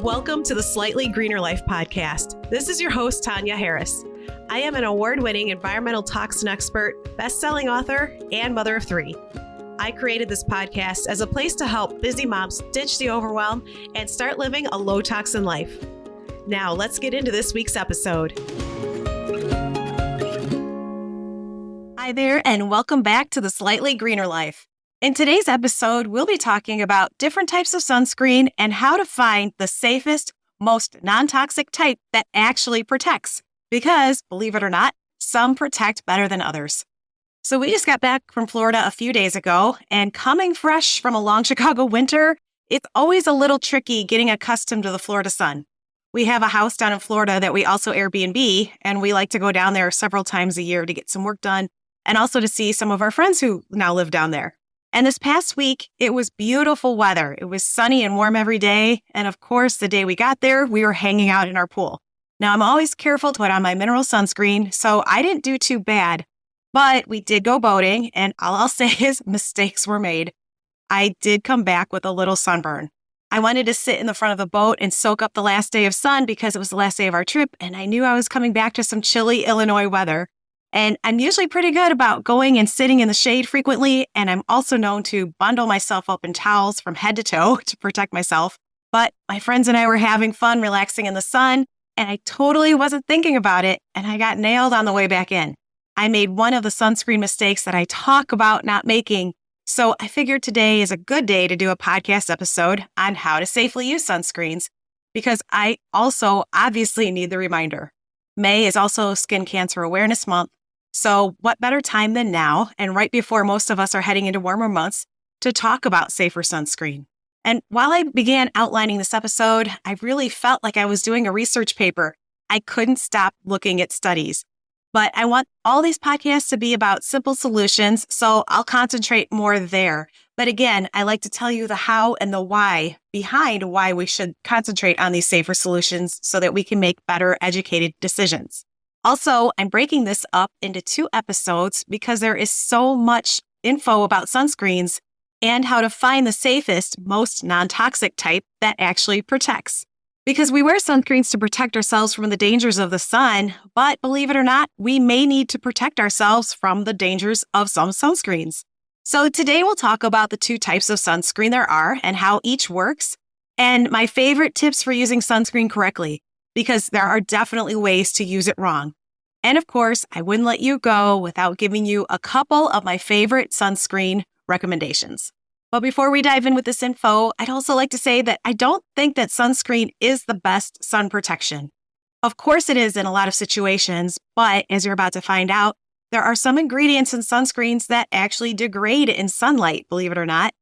Welcome to the Slightly Greener Life podcast. This is your host, Tanya Harris. I am an award-winning environmental toxin expert, best-selling author, and mother of three. I created this podcast as a place to help busy moms ditch the overwhelm and start living a low-toxin life. Now, let's get into this week's episode. Hi there, and welcome back to the Slightly Greener Life. In today's episode, we'll be talking about different types of sunscreen and how to find the safest, most non-toxic type that actually protects. Because, believe it or not, some protect better than others. So we just got back from Florida a few days ago, and coming fresh from a long Chicago winter, it's always a little tricky getting accustomed to the Florida sun. We have a house down in Florida that we also Airbnb, and we like to go down there several times a year to get some work done, and also to see some of our friends who now live down there. And this past week, it was beautiful weather. It was sunny and warm every day. And of course, the day we got there, we were hanging out in our pool. Now, I'm always careful to put on my mineral sunscreen, so I didn't do too bad. But we did go boating, and all I'll say is mistakes were made. I did come back with a little sunburn. I wanted to sit in the front of the boat and soak up the last day of sun because it was the last day of our trip, and I knew I was coming back to some chilly Illinois weather. And I'm usually pretty good about going and sitting in the shade frequently, and I'm also known to bundle myself up in towels from head to toe to protect myself. But my friends and I were having fun relaxing in the sun, and I totally wasn't thinking about it, and I got nailed on the way back in. I made one of the sunscreen mistakes that I talk about not making, so I figured today is a good day to do a podcast episode on how to safely use sunscreens, because I also obviously need the reminder. May is also Skin Cancer Awareness Month. So what better time than now, and right before most of us are heading into warmer months, to talk about safer sunscreen. And while I began outlining this episode, I really felt like I was doing a research paper. I couldn't stop looking at studies. But I want all these podcasts to be about simple solutions, so I'll concentrate more there. But again, I like to tell you the how and the why behind why we should concentrate on these safer solutions so that we can make better educated decisions. Also, I'm breaking this up into 2 episodes because there is so much info about sunscreens and how to find the safest, most non-toxic type that actually protects. Because we wear sunscreens to protect ourselves from the dangers of the sun, but believe it or not, we may need to protect ourselves from the dangers of some sunscreens. So today we'll talk about the 2 types of sunscreen there are and how each works, and my favorite tips for using sunscreen correctly, because there are definitely ways to use it wrong. And of course, I wouldn't let you go without giving you a couple of my favorite sunscreen recommendations. But before we dive in with this info, I'd also like to say that I don't think that sunscreen is the best sun protection. Of course it is in a lot of situations, but as you're about to find out, there are some ingredients in sunscreens that actually degrade in sunlight, believe it or not.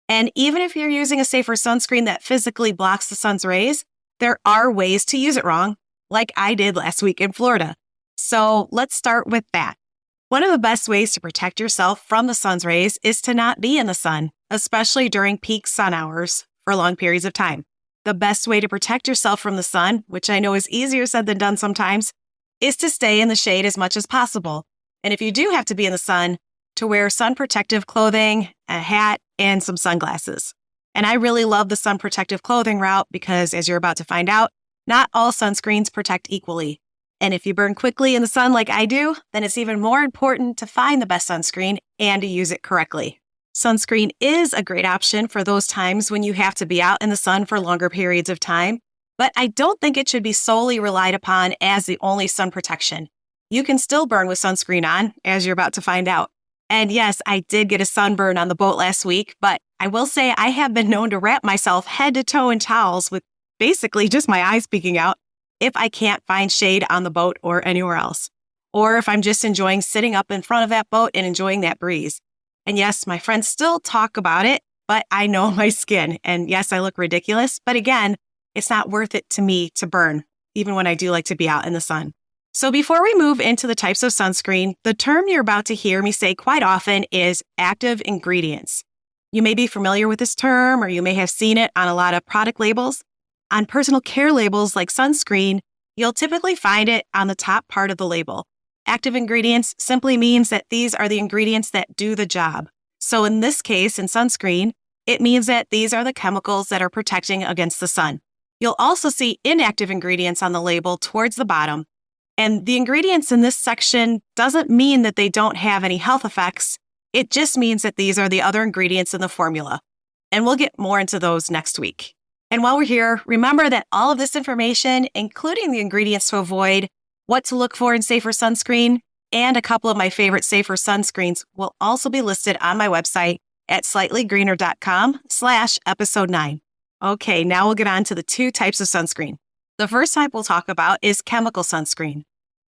And even if you're using a safer sunscreen that physically blocks the sun's rays, there are ways to use it wrong, like I did last week in Florida. So let's start with that. One of the best ways to protect yourself from the sun's rays is to not be in the sun, especially during peak sun hours for long periods of time. The best way to protect yourself from the sun, which I know is easier said than done sometimes, is to stay in the shade as much as possible. And if you do have to be in the sun, to wear sun protective clothing, a hat, and some sunglasses. And I really love the sun protective clothing route because, as you're about to find out, not all sunscreens protect equally. And if you burn quickly in the sun like I do, then it's even more important to find the best sunscreen and to use it correctly. Sunscreen is a great option for those times when you have to be out in the sun for longer periods of time, but I don't think it should be solely relied upon as the only sun protection. You can still burn with sunscreen on, as you're about to find out. And yes, I did get a sunburn on the boat last week, but I will say I have been known to wrap myself head to toe in towels with basically just my eyes peeking out if I can't find shade on the boat or anywhere else, or if I'm just enjoying sitting up in front of that boat and enjoying that breeze. And yes, my friends still talk about it, but I know my skin. And yes, I look ridiculous, but again, it's not worth it to me to burn, even when I do like to be out in the sun. So before we move into the types of sunscreen, the term you're about to hear me say quite often is active ingredients. You may be familiar with this term, or you may have seen it on a lot of product labels. On personal care labels like sunscreen, you'll typically find it on the top part of the label. Active ingredients simply means that these are the ingredients that do the job. So in this case, in sunscreen, it means that these are the chemicals that are protecting against the sun. You'll also see inactive ingredients on the label towards the bottom. And the ingredients in this section doesn't mean that they don't have any health effects. It just means that these are the other ingredients in the formula. And we'll get more into those next week. And while we're here, remember that all of this information, including the ingredients to avoid, what to look for in safer sunscreen, and a couple of my favorite safer sunscreens will also be listed on my website at slightlygreener.com/episode 9. Okay, now we'll get on to the 2 types of sunscreen. The first type we'll talk about is chemical sunscreen.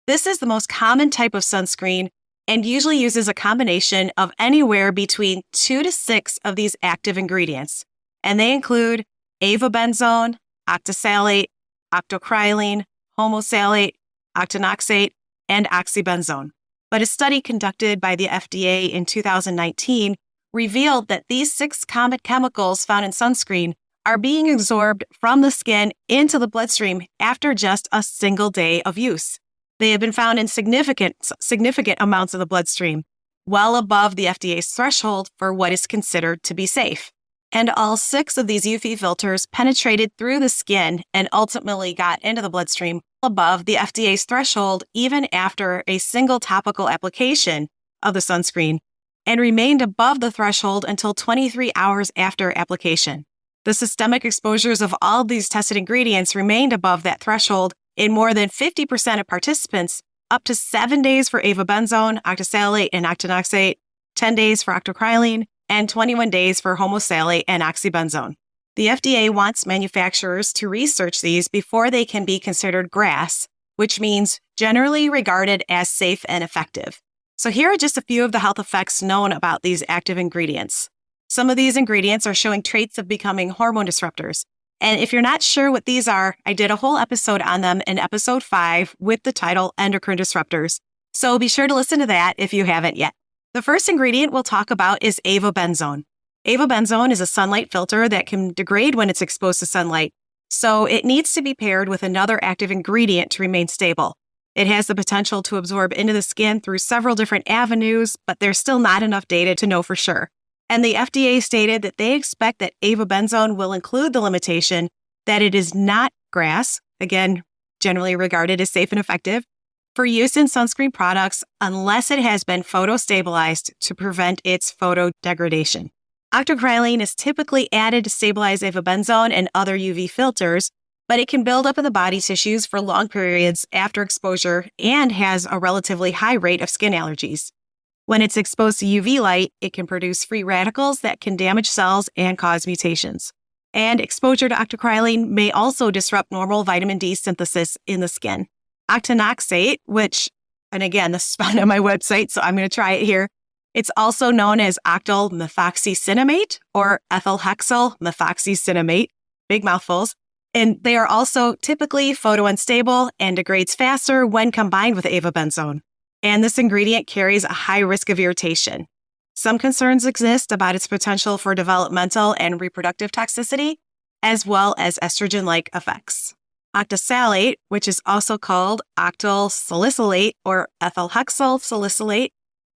This is the most common type of sunscreen and usually uses a combination of anywhere between 2 to 6 of these active ingredients. And they include avobenzone, octisalate, octocrylene, homosalate, octinoxate, and oxybenzone. But a study conducted by the FDA in 2019 revealed that these 6 common chemicals found in sunscreen are being absorbed from the skin into the bloodstream after just a single day of use. They have been found in significant amounts of the bloodstream, well above the FDA's threshold for what is considered to be safe. And all 6 of these UV filters penetrated through the skin and ultimately got into the bloodstream above the FDA's threshold even after a single topical application of the sunscreen and remained above the threshold until 23 hours after application. The systemic exposures of all of these tested ingredients remained above that threshold in more than 50% of participants, up to 7 days for avobenzone, octisalate, and octinoxate, 10 days for octocrylene, and 21 days for homosalate and oxybenzone. The FDA wants manufacturers to research these before they can be considered GRAS, which means generally regarded as safe and effective. So here are just a few of the health effects known about these active ingredients. Some of these ingredients are showing traits of becoming hormone disruptors. And if you're not sure what these are, I did a whole episode on them in episode 5 with the title Endocrine Disruptors. So be sure to listen to that if you haven't yet. The first ingredient we'll talk about is avobenzone. Avobenzone is a sunlight filter that can degrade when it's exposed to sunlight, so it needs to be paired with another active ingredient to remain stable. It has the potential to absorb into the skin through several different avenues, but there's still not enough data to know for sure. And the FDA stated that they expect that avobenzone will include the limitation that it is not GRAS, again, generally regarded as safe and effective, for use in sunscreen products unless it has been photostabilized to prevent its photo degradation. Octocrylene is typically added to stabilize avobenzone and other UV filters, but it can build up in the body tissues for long periods after exposure and has a relatively high rate of skin allergies. When it's exposed to UV light, it can produce free radicals that can damage cells and cause mutations. And exposure to octocrylene may also disrupt normal vitamin D synthesis in the skin. Octinoxate, and again, this is found on my website, so I'm going to try it here. It's also known as octyl methoxycinnamate or ethyl hexyl methoxycinnamate, big mouthfuls. And they are also typically photounstable and degrades faster when combined with avobenzone. And this ingredient carries a high risk of irritation. Some concerns exist about its potential for developmental and reproductive toxicity, as well as estrogen-like effects. Octisalate, which is also called octyl salicylate or ethyl hexyl salicylate,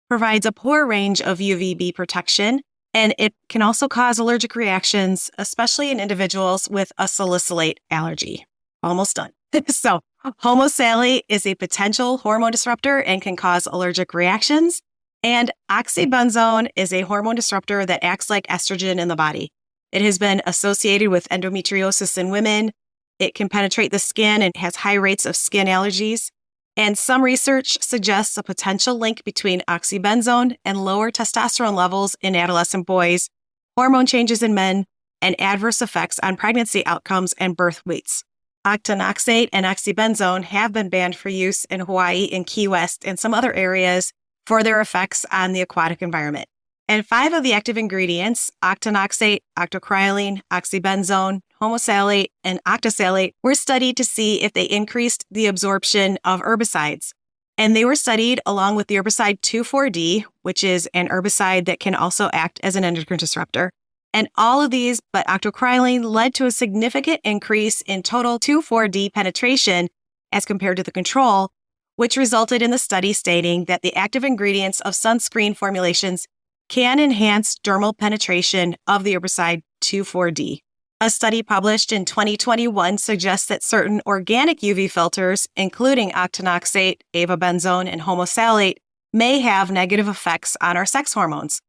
provides a poor range of UVB protection, and it can also cause allergic reactions, especially in individuals with a salicylate allergy. Almost done. So, homosalate is a potential hormone disruptor and can cause allergic reactions, and oxybenzone is a hormone disruptor that acts like estrogen in the body. It has been associated with endometriosis in women. It can penetrate the skin and has high rates of skin allergies. And some research suggests a potential link between oxybenzone and lower testosterone levels in adolescent boys, hormone changes in men, and adverse effects on pregnancy outcomes and birth weights. Octinoxate and oxybenzone have been banned for use in Hawaii and Key West and some other areas for their effects on the aquatic environment. And 5 of the active ingredients, octinoxate, octocrylene, oxybenzone, homosalate, and octisalate, were studied to see if they increased the absorption of herbicides. And they were studied along with the herbicide 2,4-D, which is an herbicide that can also act as an endocrine disruptor. And all of these, but octocrylene, led to a significant increase in total 2,4-D penetration as compared to the control, which resulted in the study stating that the active ingredients of sunscreen formulations can enhance dermal penetration of the herbicide 2,4-D. A study published in 2021 suggests that certain organic UV filters, including octinoxate, avobenzone, and homosalate, may have negative effects on our sex hormones.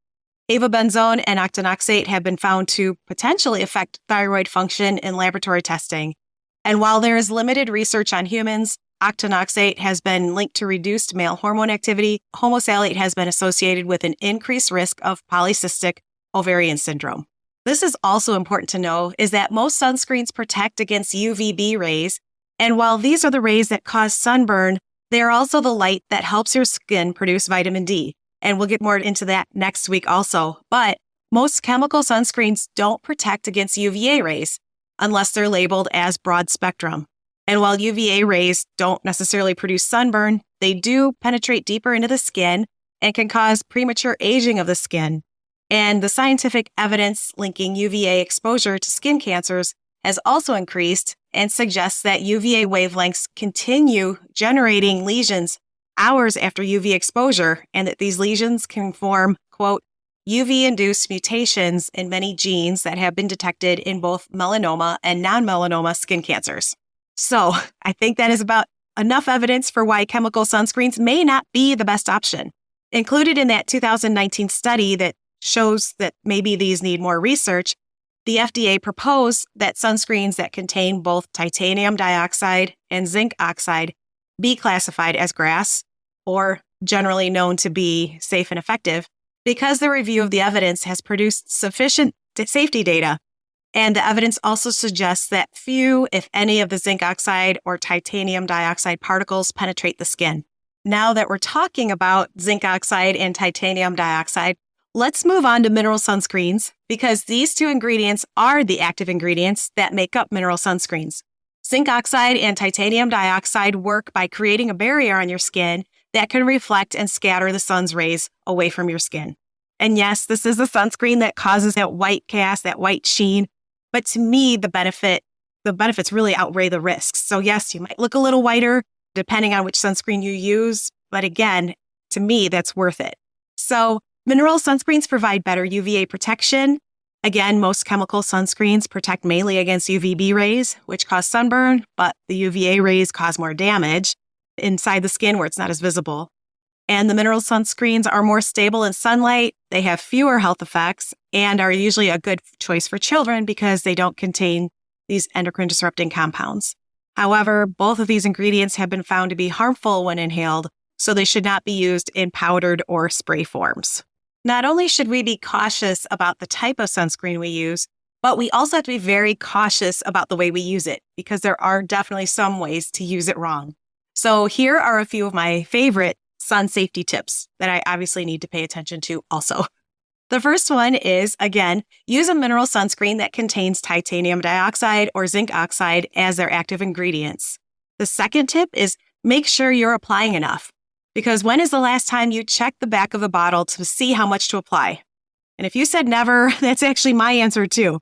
Avobenzone and octinoxate have been found to potentially affect thyroid function in laboratory testing. And while there is limited research on humans, octinoxate has been linked to reduced male hormone activity. Homosalate has been associated with an increased risk of polycystic ovarian syndrome. This is also important to know is that most sunscreens protect against UVB rays. And while these are the rays that cause sunburn, they are also the light that helps your skin produce vitamin D. And we'll get more into that next week also. But most chemical sunscreens don't protect against UVA rays unless they're labeled as broad spectrum. And while UVA rays don't necessarily produce sunburn, they do penetrate deeper into the skin and can cause premature aging of the skin. And the scientific evidence linking UVA exposure to skin cancers has also increased and suggests that UVA wavelengths continue generating lesions hours after UV exposure, and that these lesions can form, quote, UV-induced mutations in many genes that have been detected in both melanoma and non-melanoma skin cancers. So I think that is about enough evidence for why chemical sunscreens may not be the best option. Included in that 2019 study that shows that maybe these need more research, the FDA proposed that sunscreens that contain both titanium dioxide and zinc oxide be classified as GRAS, or generally known to be safe and effective, because the review of the evidence has produced sufficient safety data. And the evidence also suggests that few, if any, of the zinc oxide or titanium dioxide particles penetrate the skin. Now that we're talking about zinc oxide and titanium dioxide, let's move on to mineral sunscreens, because these two ingredients are the active ingredients that make up mineral sunscreens. Zinc oxide and titanium dioxide work by creating a barrier on your skin that can reflect and scatter the sun's rays away from your skin. And yes, this is a sunscreen that causes that white cast, that white sheen. But to me, the benefits really outweigh the risks. So yes, you might look a little whiter depending on which sunscreen you use. But again, to me, that's worth it. So mineral sunscreens provide better UVA protection. Again, most chemical sunscreens protect mainly against UVB rays, which cause sunburn, but the UVA rays cause more damage inside the skin where it's not as visible. And the mineral sunscreens are more stable in sunlight, they have fewer health effects, and are usually a good choice for children because they don't contain these endocrine disrupting compounds. However, both of these ingredients have been found to be harmful when inhaled, so they should not be used in powdered or spray forms. Not only should we be cautious about the type of sunscreen we use, but we also have to be very cautious about the way we use it, because there are definitely some ways to use it wrong. So here are a few of my favorite sun safety tips that I obviously need to pay attention to also. The first one is, again, use a mineral sunscreen that contains titanium dioxide or zinc oxide as their active ingredients. The second tip is make sure you're applying enough, because when is the last time you checked the back of the bottle to see how much to apply? And if you said never, that's actually my answer too.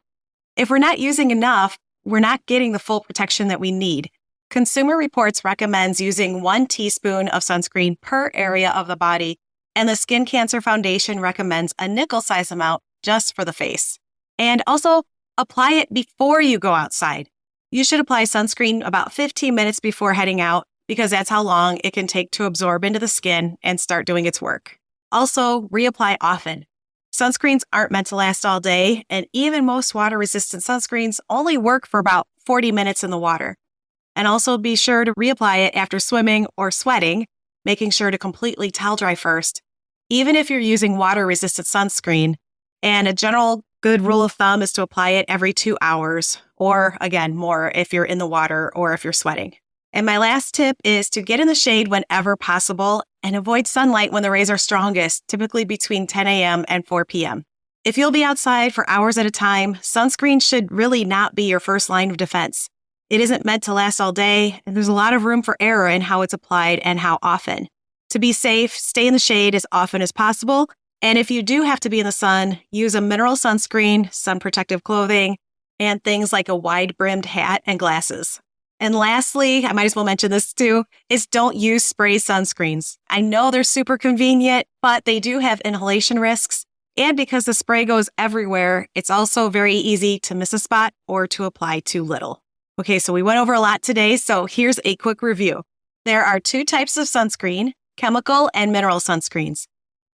If we're not using enough, we're not getting the full protection that we need. Consumer Reports recommends using 1 teaspoon of sunscreen per area of the body, and the Skin Cancer Foundation recommends a nickel-size amount just for the face. And also, apply it before you go outside. You should apply sunscreen about 15 minutes before heading out, because that's how long it can take to absorb into the skin and start doing its work. Also, reapply often. Sunscreens aren't meant to last all day, and even most water-resistant sunscreens only work for about 40 minutes in the water. And also be sure to reapply it after swimming or sweating, making sure to completely towel dry first, even if you're using water-resistant sunscreen. And a general good rule of thumb is to apply it every 2 hours, or again, more if you're in the water or if you're sweating. And my last tip is to get in the shade whenever possible and avoid sunlight when the rays are strongest, typically between 10 a.m. and 4 p.m. If you'll be outside for hours at a time, sunscreen should really not be your first line of defense. It isn't meant to last all day, and there's a lot of room for error in how it's applied and how often. To be safe, stay in the shade as often as possible, and if you do have to be in the sun, use a mineral sunscreen, sun protective clothing, and things like a wide-brimmed hat and glasses. And lastly, I might as well mention this too, is don't use spray sunscreens. I know they're super convenient, but they do have inhalation risks. And because the spray goes everywhere, it's also very easy to miss a spot or to apply too little. Okay, so we went over a lot today, so here's a quick review. There are 2 types of sunscreen, chemical and mineral sunscreens.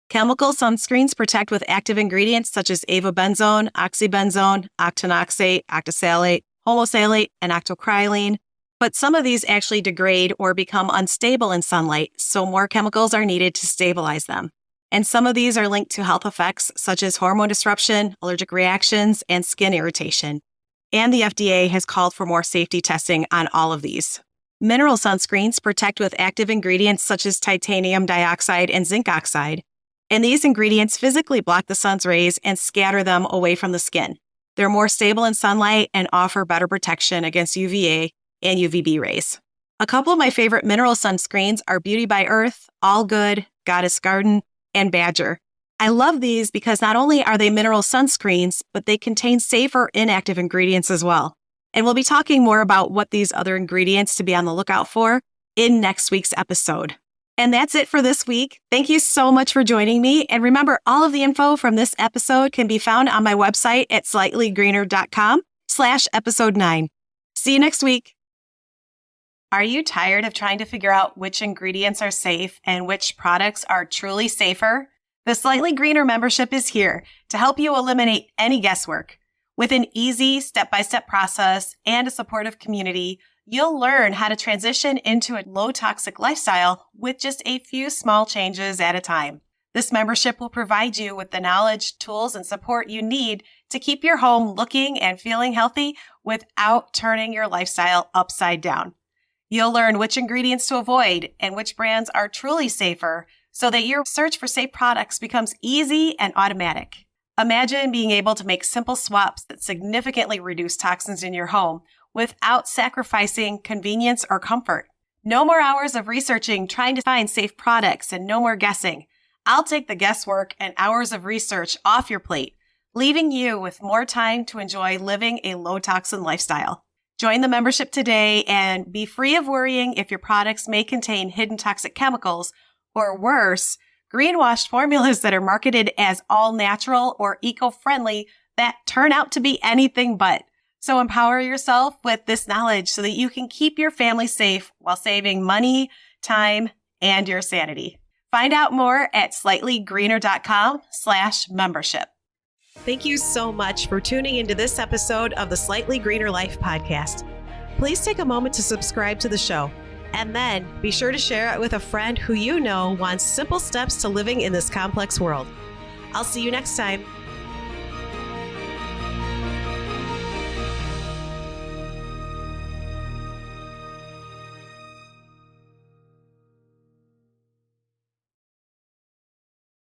Chemical sunscreens protect with active ingredients such as avobenzone, oxybenzone, octinoxate, octisalate, homosalate, and octocrylene. But some of these actually degrade or become unstable in sunlight, so more chemicals are needed to stabilize them. And some of these are linked to health effects such as hormone disruption, allergic reactions, and skin irritation. And the FDA has called for more safety testing on all of these. Mineral sunscreens protect with active ingredients such as titanium dioxide and zinc oxide. And these ingredients physically block the sun's rays and scatter them away from the skin. They're more stable in sunlight and offer better protection against UVA and UVB rays. A couple of my favorite mineral sunscreens are Beauty by Earth, All Good, Goddess Garden, and Badger. I love these because not only are they mineral sunscreens, but they contain safer inactive ingredients as well. And we'll be talking more about what these other ingredients to be on the lookout for in next week's episode. And that's it for this week. Thank you so much for joining me. And remember, all of the info from this episode can be found on my website at slightlygreener.com/episode 9. See you next week. Are you tired of trying to figure out which ingredients are safe and which products are truly safer? The Slightly Greener membership is here to help you eliminate any guesswork. With an easy step-by-step process and a supportive community, you'll learn how to transition into a low-toxic lifestyle with just a few small changes at a time. This membership will provide you with the knowledge, tools, and support you need to keep your home looking and feeling healthy without turning your lifestyle upside down. You'll learn which ingredients to avoid and which brands are truly safer so that your search for safe products becomes easy and automatic. Imagine being able to make simple swaps that significantly reduce toxins in your home without sacrificing convenience or comfort. No more hours of researching trying to find safe products and no more guessing. I'll take the guesswork and hours of research off your plate, leaving you with more time to enjoy living a low-toxin lifestyle. Join the membership today and be free of worrying if your products may contain hidden toxic chemicals or worse, greenwashed formulas that are marketed as all natural or eco-friendly that turn out to be anything but. So empower yourself with this knowledge so that you can keep your family safe while saving money, time, and your sanity. Find out more at slightlygreener.com/membership. Thank you so much for tuning into this episode of the Slightly Greener Life podcast. Please take a moment to subscribe to the show, and then be sure to share it with a friend who you know wants simple steps to living in this complex world. I'll see you next time.